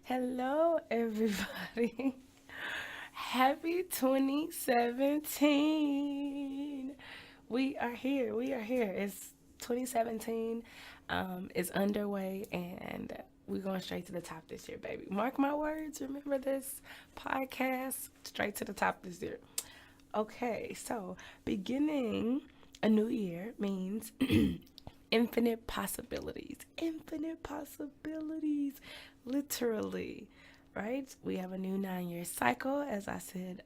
Hello, everybody. Happy 2017. We are here. We are here. It's 2017 is underway, and we're going straight to the top this year, baby. Mark my words. Remember this podcast? Straight to the top this year. Okay, so beginning a new year means infinite possibilities. Infinite possibilities, literally, right? We have a new 9 year cycle, as I said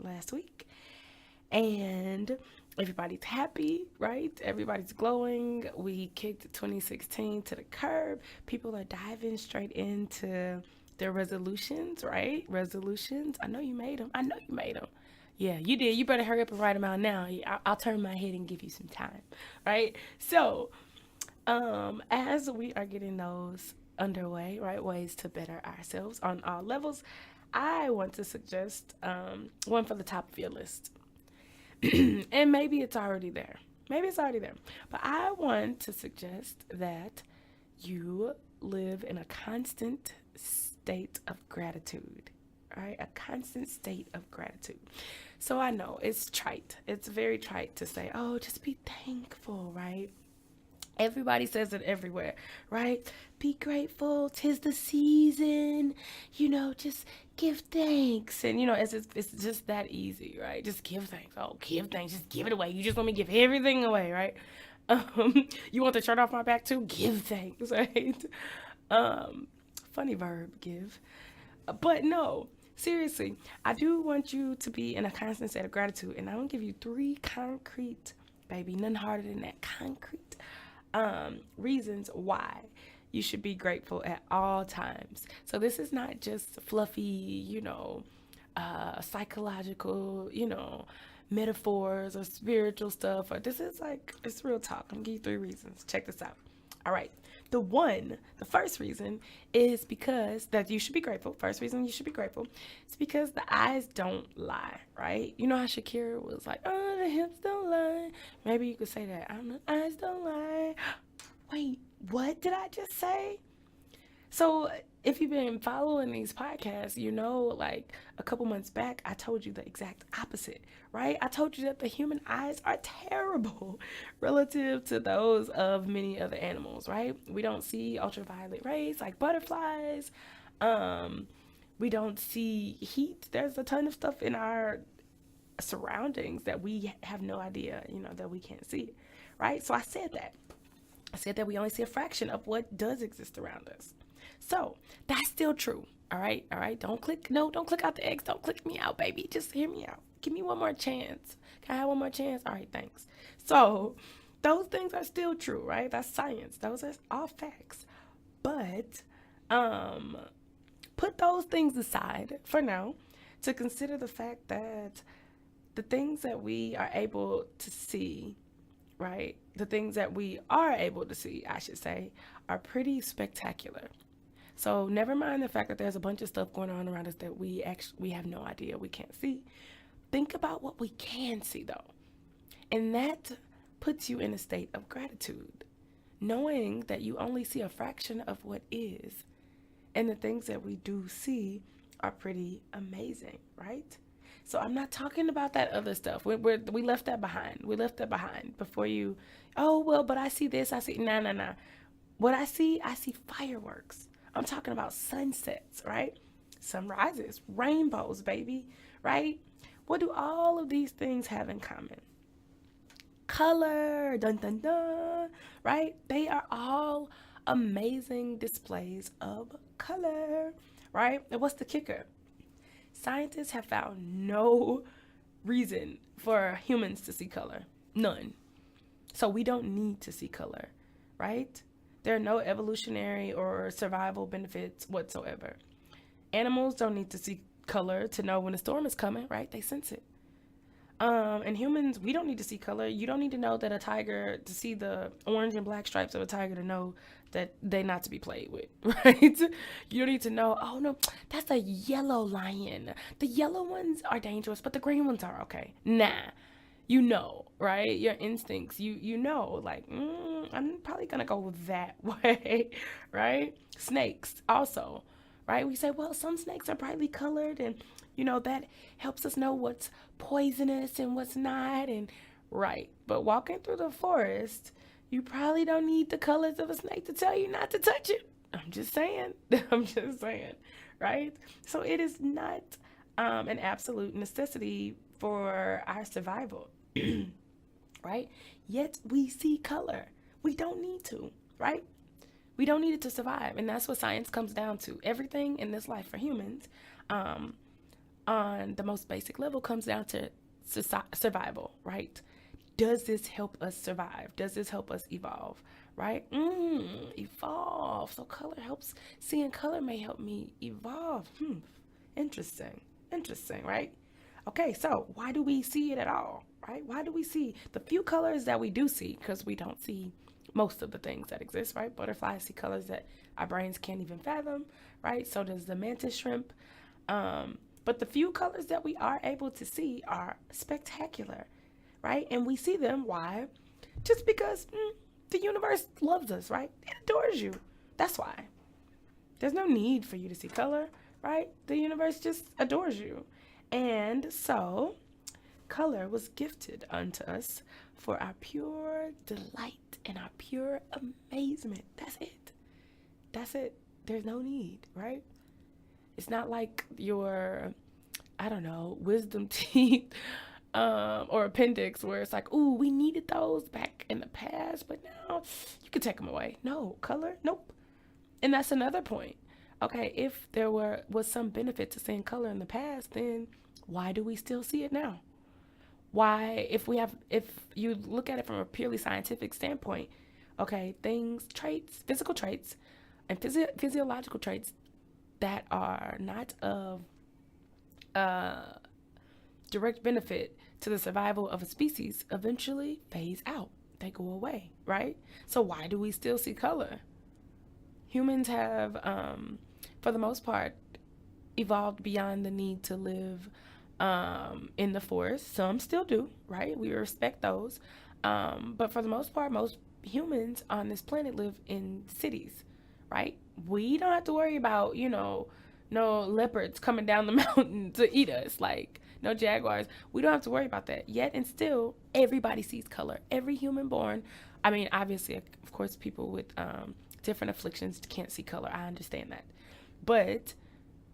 last week, and everybody's happy, right? Everybody's glowing. We kicked 2016 to the curb. People are diving straight into their resolutions, right? Resolutions. I know you made them. I know you made them. Yeah, you did. You better hurry up and write them out now. I'll turn my head and give you some time, right? So, as we are getting those underway, right, ways to better ourselves on all levels, I want to suggest one for the top of your list. And maybe it's already there. Maybe it's already there. But I want to suggest that you live in a constant state of gratitude. Right? A constant state of gratitude. So I know it's trite. It's very trite to say, oh, just be thankful, right? Everybody says it everywhere, right? Be grateful. 'Tis the season. Just give thanks. And, it's just that easy, right? Just give thanks. Oh, give thanks. Just give it away. You just want me to give everything away, right? You want the shirt off my back too? Give thanks, right? Um, Funny verb, give. But no, seriously, I do want you to be in a constant state of gratitude. And I'm going to give you three concrete, baby, none harder than that, concrete reasons why you should be grateful at all times. So this is not just fluffy, psychological, metaphors or spiritual stuff. Or this is like, it's real talk. I'm gonna give you three reasons. Check this out. All right. The first reason is because that you should be grateful. First reason you should be grateful is because the eyes don't lie, right? You know how Shakira was like, oh, the hips don't lie. Maybe you could say that. I don't know, eyes don't lie. Wait, what did I just say? So if you've been following these podcasts, like a couple months back, I told you the exact opposite, right? I told you that the human eyes are terrible relative to those of many other animals, right? We don't see ultraviolet rays like butterflies. Um, we don't see heat. There's a ton of stuff in our surroundings that we have no idea, that we can't see, right? So I said that. I said that we only see a fraction of what does exist around us. So that's still true. All right. All right. Don't click. No, don't click out the X. Don't click me out, baby. Just hear me out. Give me one more chance. Can I have one more chance? All right. Thanks. So those things are still true, right? That's science. Those are all facts. But um, put those things aside for now to consider the fact that the things that we are able to see, right? The things that we are able to see, I should say, are pretty spectacular. So never mind the fact that there's a bunch of stuff going on around us that we have no idea, we can't see. Think about what we can see though. And that puts you in a state of gratitude, knowing that you only see a fraction of what is. And the things that we do see are pretty amazing, right? So I'm not talking about that other stuff. We left that behind. We left that behind before you, oh, well, but I see this. I see, nah, nah, nah. What I see fireworks. I'm talking about sunsets, right? Sunrises, rainbows, baby, right? What do all of these things have in common? Color, dun dun dun, right? They are all amazing displays of color, right? And what's the kicker? Scientists have found no reason for humans to see color. None. So we don't need to see color, right? There are no evolutionary or survival benefits whatsoever. Animals don't need to see color to know when a storm is coming, right? They sense it. And humans, we don't need to see color. You don't need to know that a tiger, to see the orange and black stripes of a tiger to know that they're not to be played with, right? You don't need to know, oh no, that's a yellow lion. The yellow ones are dangerous, but the green ones are okay. Nah, right? Your instincts, you know, like, I'm probably gonna go that way, right? Snakes also, right? We say, well, some snakes are brightly colored, and that helps us know what's poisonous and what's not. And right, but walking through the forest, you probably don't need the colors of a snake to tell you not to touch it. I'm just saying. I'm just saying, right? So it is not an absolute necessity for our survival, right? Yet we see color. We don't need to, right? We don't need it to survive. And that's what science comes down to. Everything in this life for humans, um, on the most basic level, comes down to survival, right? Does this help us survive? Does this help us evolve? Right? Evolve. So color helps. Seeing color may help me evolve. Interesting. Interesting, right? Okay, so why do we see it at all? Right? Why do we see the few colors that we do see? Because we don't see most of the things that exist, right? Butterflies see colors that our brains can't even fathom, right? So does the mantis shrimp. But the few colors that we are able to see are spectacular, right? And we see them. Why? Just because the universe loves us, right? It adores you. That's why. There's no need for you to see color, right? The universe just adores you. And so, color was gifted unto us for our pure delight and our pure amazement. That's it. That's it. There's no need, right? It's not like your, I don't know, wisdom teeth or appendix where it's like, ooh, we needed those back in the past, but now you can take them away. No, color, nope. And that's another point. Okay, if there was some benefit to seeing color in the past, then why do we still see it now? Why, if you look at it from a purely scientific standpoint, okay, traits, physical traits, and physiological traits that are not of direct benefit to the survival of a species eventually phase out. They go away, right? So why do we still see color? Humans have, for the most part, evolved beyond the need to live in the forest. Some still do, right? We respect those. But for the most part, most humans on this planet live in cities, right? We don't have to worry about, no leopards coming down the mountain to eat us, like no jaguars. We don't have to worry about that. Yet and still, everybody sees color. Every human born, I mean, obviously, of course, people with different afflictions can't see color. I understand that. But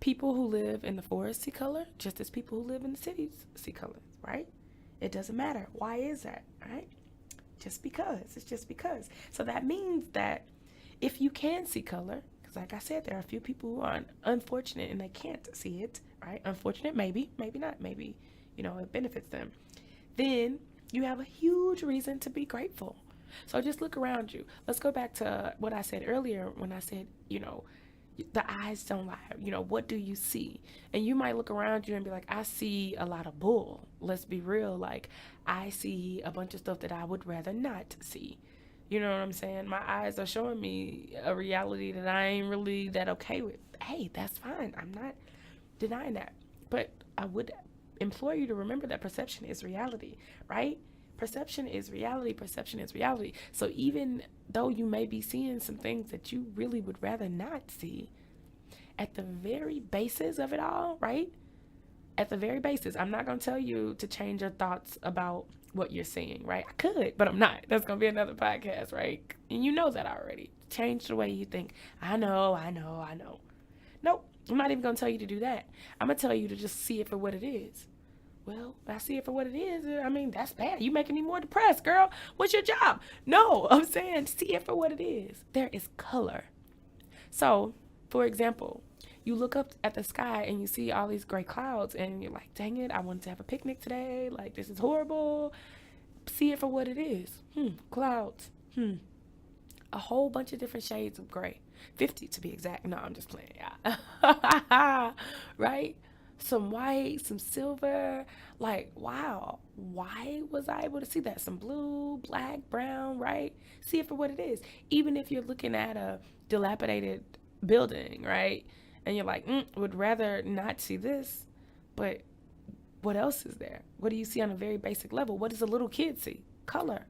people who live in the forest see color just as people who live in the cities see color, right? It doesn't matter. Why is that, right? Just because. It's just because. So that means that if you can see color, because like I said, there are a few people who are unfortunate and they can't see it, right? Unfortunate, maybe not, maybe, it benefits them. Then you have a huge reason to be grateful. So just look around you. Let's go back to what I said earlier when I said, the eyes don't lie. What do you see? And you might look around you and be like, I see a lot of bull. Let's be real. Like, I see a bunch of stuff that I would rather not see. You know what I'm saying? My eyes are showing me a reality that I ain't really that okay with. Hey, that's fine. I'm not denying that. But I would implore you to remember that perception is reality, right? Perception is reality. Perception is reality. So even though you may be seeing some things that you really would rather not see, at the very basis of it all, right? At the very basis, I'm not going to tell you to change your thoughts about what you're seeing, right? I could, but I'm not. That's going to be another podcast, right? And you know that already. Change the way you think. I know. Nope. I'm not even going to tell you to do that. I'm going to tell you to just see it for what it is. Well, I see it for what it is. I mean, that's bad. You making me more depressed, girl. What's your job? No, I'm saying see it for what it is. There is color. So, for example, you look up at the sky and you see all these gray clouds and you're like, dang it, I wanted to have a picnic today. Like, this is horrible. See it for what it is. Clouds. A whole bunch of different shades of gray. 50 to be exact. No, I'm just playing. Yeah. Right? Some white, some silver. Like, wow. Why was I able to see that? Some blue, black, brown, right? See it for what it is. Even if you're looking at a dilapidated building, right? And you're like, would rather not see this. But what else is there? What do you see on a very basic level? What does a little kid see? Color,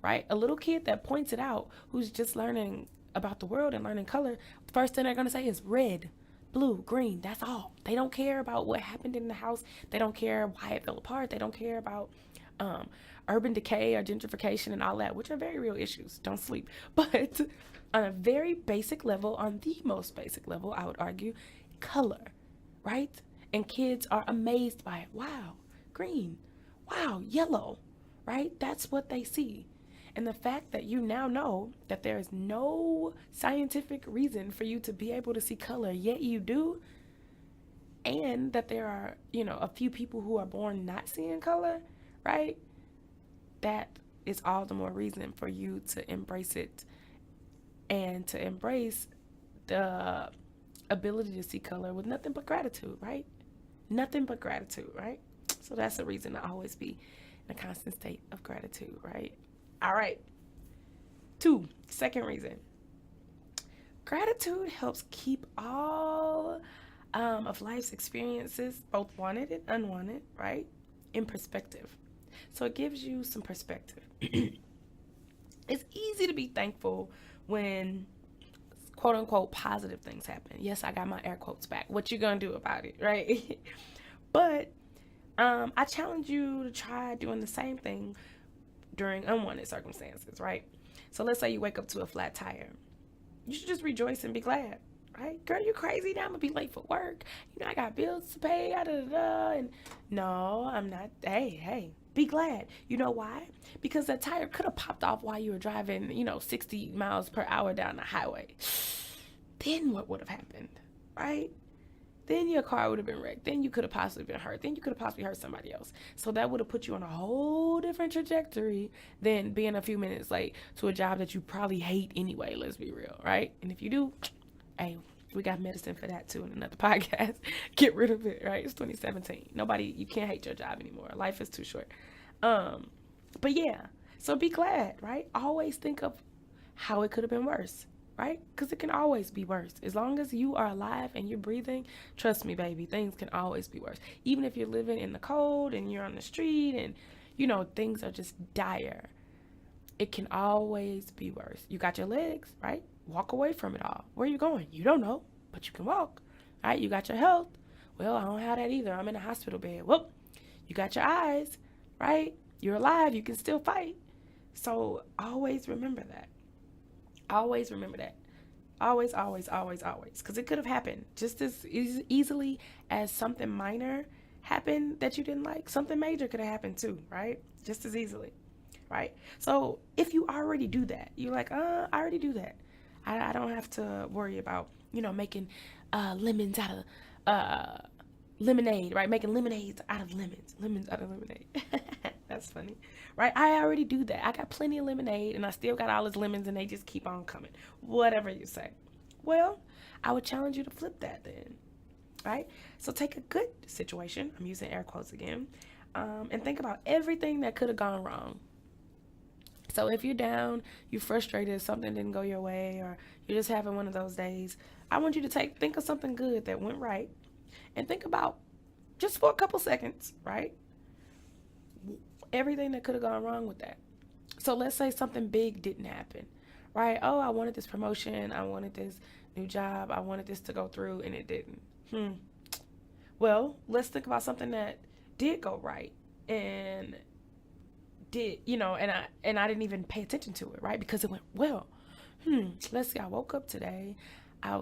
right? A little kid that points it out, who's just learning about the world and learning color, the first thing they're going to say is red. blue, green, that's all. They don't care about what happened in the house. They don't care why it fell apart. They don't care about um, urban decay or gentrification and all that, which are very real issues. Don't sleep. But on a very basic level, on the most basic level, I would argue, color, right? And kids are amazed by it. Wow, green. Wow, yellow, right? That's what they see. And the fact that you now know that there is no scientific reason for you to be able to see color, yet you do, and that there are, a few people who are born not seeing color, right? That is all the more reason for you to embrace it and to embrace the ability to see color with nothing but gratitude, right? Nothing but gratitude, right? So that's a reason to always be in a constant state of gratitude, right? All right. Second reason. Gratitude helps keep all of life's experiences, both wanted and unwanted, right, in perspective. So it gives you some perspective. It's easy to be thankful when quote unquote positive things happen. Yes, I got my air quotes back. What you gonna do about it, right? But I challenge you to try doing the same thing during unwanted circumstances, right? So let's say you wake up to a flat tire. You should just rejoice and be glad, right? Girl, you crazy? Now I'm gonna be late for work. I got bills to pay. And no, I'm not. Hey, be glad. You know why? Because that tire could have popped off while you were driving, 60 miles per hour down the highway. Then what would have happened, right? Then your car would have been wrecked. Then you could have possibly been hurt. Then you could have possibly hurt somebody else. So that would have put you on a whole different trajectory than being a few minutes late to a job that you probably hate anyway, let's be real, right? And if you do, hey, we got medicine for that too in another podcast. Get rid of it, right? It's 2017. You can't hate your job anymore. Life is too short. But yeah, so be glad, right? Always think of how it could have been worse. Right? Because it can always be worse. As long as you are alive and you're breathing, trust me, baby, things can always be worse. Even if you're living in the cold and you're on the street and, things are just dire, it can always be worse. You got your legs, right? Walk away from it all. Where are you going? You don't know, but you can walk, right? You got your health. Well, I don't have that either. I'm in a hospital bed. Whoop. You got your eyes, right? You're alive. You can still fight. So always remember that. Always remember that. Always, always, always, always. Because it could have happened just as easily as something minor happened that you didn't like. Something major could have happened too, right? Just as easily, right? So if you already do that, you're like, I already do that. I don't have to worry about, making lemons out of lemonade, right? Making lemonades out of lemons. Lemons out of lemonade. That's funny, right? I already do that. I got plenty of lemonade and I still got all these lemons and they just keep on coming. Whatever you say. Well, I would challenge you to flip that then, right? So take a good situation. I'm using air quotes again. And think about everything that could have gone wrong. So if you're down, you're frustrated, something didn't go your way, or you're just having one of those days, I want you to think of something good that went right and think about just for a couple seconds, right? Everything that could have gone wrong with that. So let's say something big didn't happen, right? Oh, I wanted this promotion. I wanted this new job. I wanted this to go through and it didn't. Well, let's think about something that did go right and and I didn't even pay attention to it, right? Because it went well. Let's see. I woke up today. I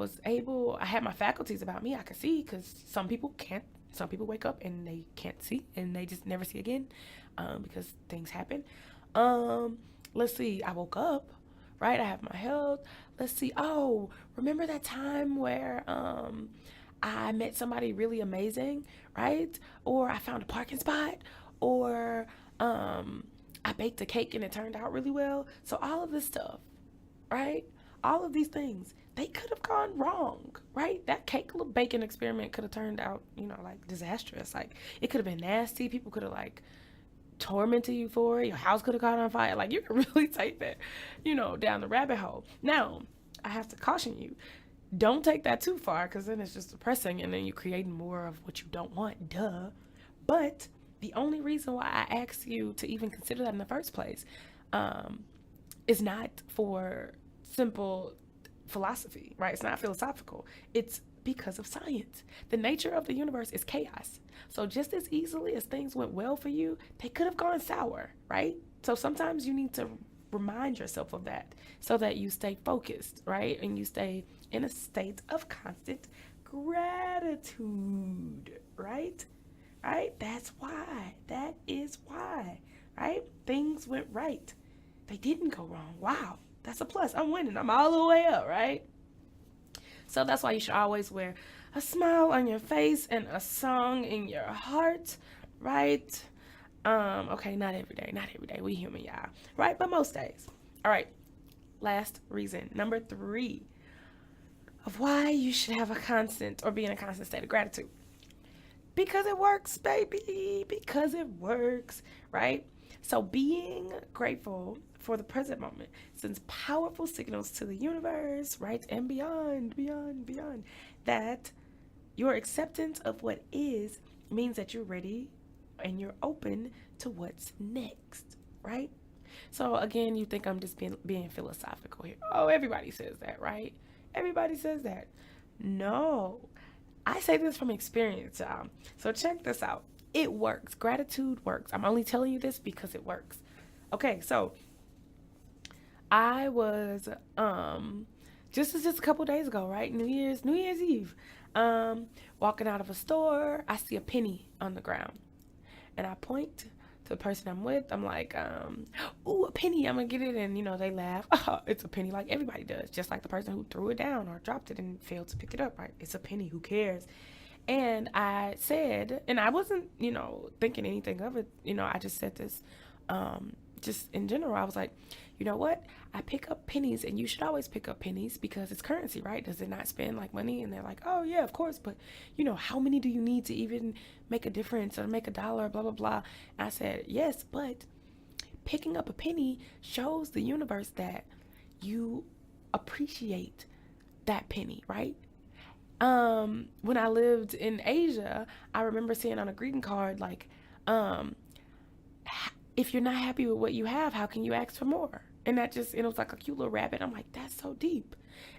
had my faculties about me. I could see, because some people can't. Some people wake up and they can't see and they just never see again, because things happen. Let's see. I woke up, right? I have my health. Let's see. Oh, remember that time where I met somebody really amazing, right? Or I found a parking spot, or I baked a cake and it turned out really well. So all of this stuff, right? All of these things, they could have gone wrong, right? That cake little baking experiment could have turned out, like disastrous. Like it could have been nasty. People could have tormented you for it. Your house could have caught on fire. Like you can really take that, down the rabbit hole. Now, I have to caution you. Don't take that too far, because then it's just depressing and then you're creating more of what you don't want. Duh. But the only reason why I asked you to even consider that in the first place is not for simple philosophy, right? It's not philosophical. It's because of science. The nature of the universe is chaos. So just as easily as things went well for you, they could have gone sour, right? So sometimes you need to remind yourself of that so that you stay focused, right? And you stay in a state of constant gratitude, right? Right? That's why. That is why, right? Things went right. They didn't go wrong. Wow. That's a plus. I'm winning. I'm all the way up, right? So that's why you should always wear a smile on your face and a song in your heart, right? Okay, not every day. Not every day. We human, y'all. Right? But most days. All right. Last reason. Number 3 of why you should have a constant or be in a constant state of gratitude. Because it works, baby. Because it works, right? So being grateful for the present moment sends powerful signals to the universe, right? And beyond, that your acceptance of what is means that you're ready and you're open to what's next, right? So again, you think I'm just being philosophical here. Oh, everybody says that, right? Everybody says that. No, I say this from experience, y'all. So check this out. It works. Gratitude works. I'm only telling you this because it works. Okay, so I was just a couple days ago, right? New Year's Eve. Walking out of a store, I see a penny on the ground. And I point to the person I'm with. I'm like, ooh, a penny, I'm gonna get it. And they laugh. Oh, it's a penny, like everybody does. Just like the person who threw it down or dropped it and failed to pick it up, right? It's a penny, who cares? And I said, and I wasn't, thinking anything of it. I just said this, just in general. I was like, you know what? I pick up pennies, and you should always pick up pennies because it's currency, right? Does it not spend like money? And they're like, oh yeah, of course. But how many do you need to even make a difference or make a dollar, blah, blah, blah. And I said, yes, but picking up a penny shows the universe that you appreciate that penny, right? When I lived in Asia, I remember seeing on a greeting card, like, if you're not happy with what you have, how can you ask for more? And it was like a cute little rabbit. I'm like, that's so deep.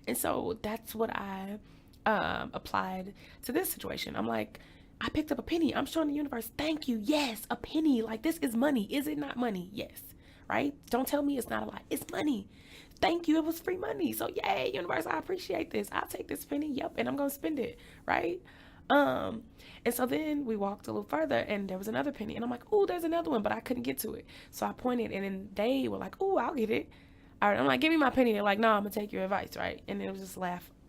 And so that's what I applied to this situation. I'm like, I picked up a penny. I'm showing the universe, thank you. Yes, a penny. Like, this is money. Is it not money? Yes. Right? Don't tell me it's not a lie. It's money. Thank you. It was free money. So yay, universe, I appreciate this. I'll take this penny. Yep. And I'm going to spend it. Right? And so then we walked a little further and there was another penny. And I'm like, oh, there's another one, but I couldn't get to it. So I pointed and then they were like, oh, I'll get it. All right. I'm like, give me my penny. They're like, no, I'm going to take your advice. Right? And it was just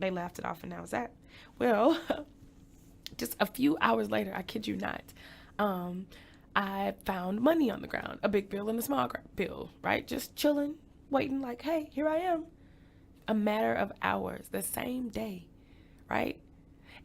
they laughed it off and that was that. Well, just a few hours later, I kid you not, I found money on the ground, a big bill and a small bill, right? Just chilling, waiting like, hey, here I am. A matter of hours, the same day, right?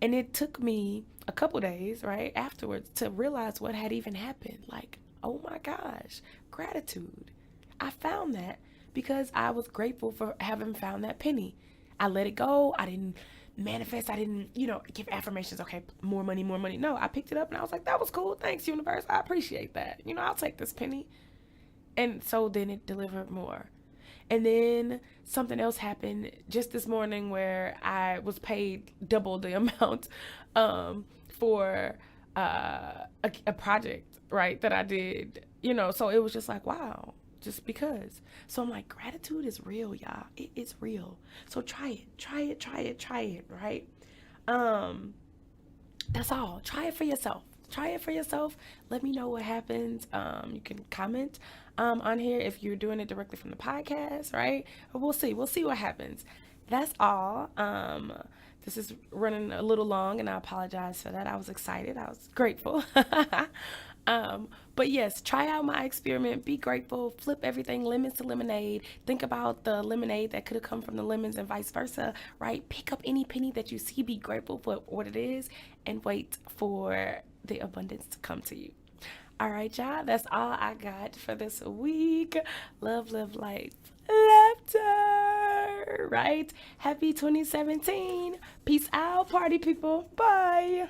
And it took me a couple days, right, afterwards to realize what had even happened. Like, oh my gosh, gratitude. I found that because I was grateful for having found that penny. I let it go. I didn't manifest. I didn't, give affirmations. Okay, more money, more money. No, I picked it up and I was like, that was cool. Thanks, universe. I appreciate that. I'll take this penny. And so then it delivered more. And then something else happened just this morning where I was paid double the amount for a project, right, that I did, so it was just like, wow, just because. So I'm like, gratitude is real, y'all. It is real. So try it, right? That's all. Try it for yourself. Let me know what happens. You can comment on here if you're doing it directly from the podcast, right? But we'll see what happens. That's all. This is running a little long and I apologize for that. I was excited. I was grateful. But yes, try out my experiment. Be grateful. Flip everything lemons to lemonade. Think about the lemonade that could have come from the lemons and vice versa, right? Pick up any penny that you see. Be grateful for what it is and wait for the abundance to come to you. All right, y'all. That's all I got for this week. Love, live life, laughter, right? Happy 2017. Peace out, party people. Bye.